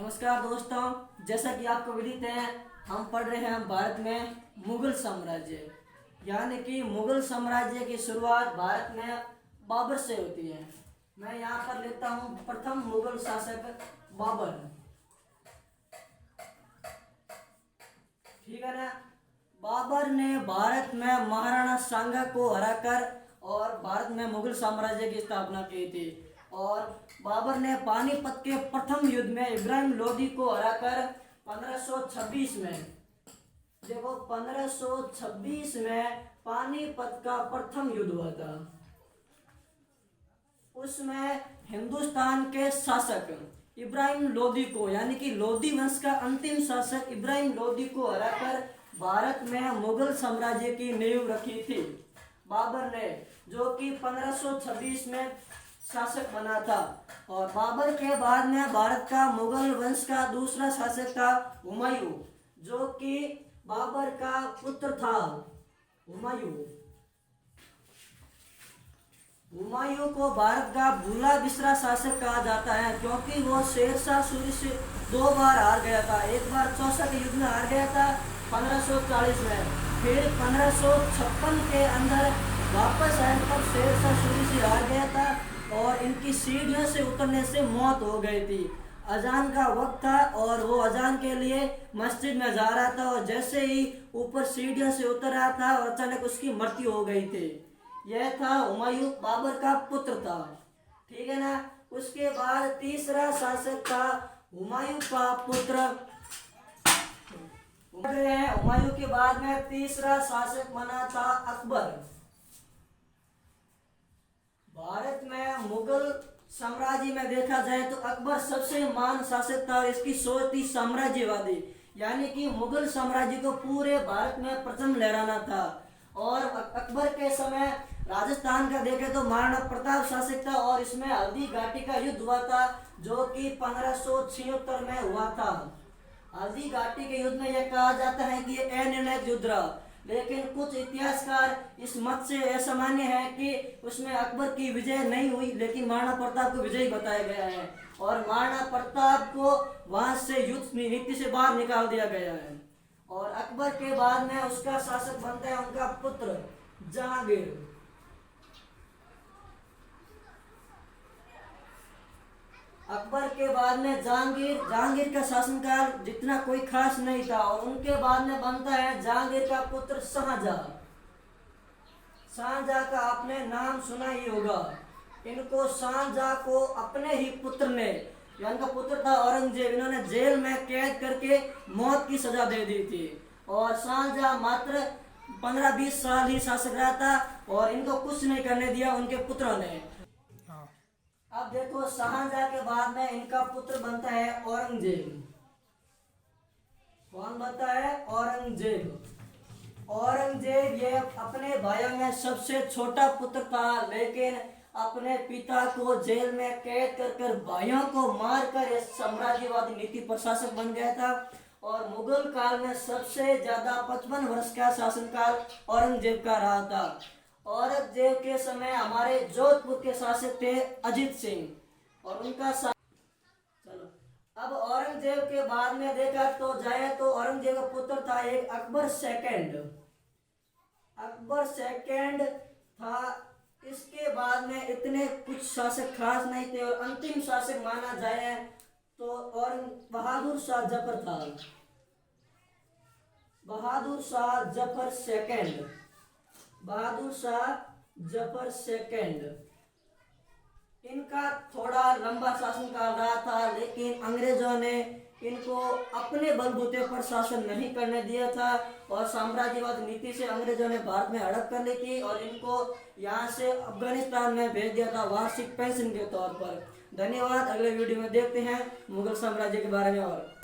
नमस्कार दोस्तों, जैसा कि आपको विदित है हम पढ़ रहे हैं भारत में मुगल साम्राज्य, यानी कि मुगल साम्राज्य की शुरुआत भारत में बाबर से होती है। मैं यहाँ पर लेता हूँ प्रथम मुगल शासक बाबर। ठीक है ना। बाबर ने भारत में महाराणा सांगा को हराकर और भारत में मुगल साम्राज्य की स्थापना की थी। और बाबर ने पानीपत के प्रथम युद्ध में इब्राहिम लोदी को हराकर 1526 में, देखो 1526 में पानीपत का प्रथम युद्ध हुआ था। उसमें हिंदुस्तान के शासक इब्राहिम लोदी को, यानी कि लोदी वंश का अंतिम शासक इब्राहिम लोदी को हराकर भारत में मुगल साम्राज्य की नींव रखी थी बाबर ने, जो कि 1526 में शासक बना था। और बाबर के बाद में भारत का मुगल वंश का दूसरा शासक था हुमायूं, जो कि बाबर का पुत्र था। हुमायूं को भारत का भूला बिसरा शासक कहा जाता है, क्योंकि वो शेरशाह सूरी से 2 बार हार गया था। एक बार 64 के युद्ध में हार गया था 1540 में, फिर 1556 के अंदर वापस आए तब शेरशाह सूरी से हार गया था और इनकी सीढ़ियों से उतरने से मौत हो गई थी। अजान का वक्त था और वो अजान के लिए मस्जिद में जा रहा था और जैसे ही ऊपर सीढ़ियों से उतर रहा था और अचानक उसकी मृत्यु हो गई थी। यह था हुमायूं, बाबर का पुत्र था। ठीक है ना। उसके बाद तीसरा शासक था हुमायूं का पुत्र। हुमायूं के बाद में तीसरा शासक बना था अकबर। भारत में मुगल साम्राज्य में देखा जाए तो अकबर सबसे महान शासक था और इसकी सोच थी साम्राज्यवादी, यानी कि मुगल साम्राज्य को पूरे भारत में प्रथम लहराना था। और अकबर के समय राजस्थान का देखें तो महाराणा प्रताप शासक था और इसमें हल्दी घाटी का युद्ध हुआ था, जो कि 1576 में हुआ था। हल्दी घाटी के युद्ध में यह कहा जाता है कि यह अनिर्णायक युद्ध रहा, लेकिन कुछ इतिहासकार इस मत से असामान्य है कि उसमें अकबर की विजय नहीं हुई, लेकिन महाराणा प्रताप को विजयी बताया गया है और महाराणा प्रताप को वहां से युद्ध नीति से बाहर निकाल दिया गया है। और अकबर के बाद में उसका शासक बनता है उनका पुत्र जहांगीर। अकबर के बाद में जहांगीर का शासनकाल जितना कोई खास नहीं था और उनके बाद में बनता है जहांगीर का पुत्र शाहजहां। शाहजहां का आपने नाम सुना ही होगा। इनको शाहजहां को अपने ही पुत्र ने, इनका पुत्र था औरंगजेब, इन्होंने जेल में कैद करके मौत की सजा दे दी थी। और शाहजहां मात्र 15-20 साल ही शासक रहा था और इनको कुछ नहीं करने दिया उनके पुत्रों ने। अब देखो शाहजहां के बाद में इनका पुत्र बनता है औरंगजेब। कौन बनता है? औरंगजेब। औरंगजेब ये अपने भाइयों में सबसे छोटा पुत्र था, लेकिन अपने पिता को जेल में कैद कर भाइयों को मारकर इस साम्राज्यवादी नीति पर शासक बन गया था। और मुगल काल में सबसे ज्यादा 55 वर्ष का शासनकाल औरंगजेब का रहा था। औरंगजेब के समय हमारे जोधपुर के शासक थे अजीत सिंह और उनका चलो अब औरंगजेब के बाद में देखा तो जाए तो औरंगजेब का पुत्र था एक अकबर सेकंड। अकबर सेकंड था। इसके बाद में इतने कुछ शासक खास नहीं थे और अंतिम शासक माना जाए तो और बहादुर शाह जफर था। बहादुर शाह जफर सेकंड। बहादुर शाह जफर सेकंड, इनका थोड़ा लंबा शासनकाल रहा था, लेकिन अंग्रेजों ने इनको अपने बलबूते पर शासन नहीं करने दिया था और साम्राज्यवाद नीति से अंग्रेजों ने भारत में हड़प कर ली थी और इनको यहाँ से अफगानिस्तान में भेज दिया था वार्षिक पेंशन के तौर पर। धन्यवाद। अगले वीडियो में देखते हैं मुगल साम्राज्य के बारे में और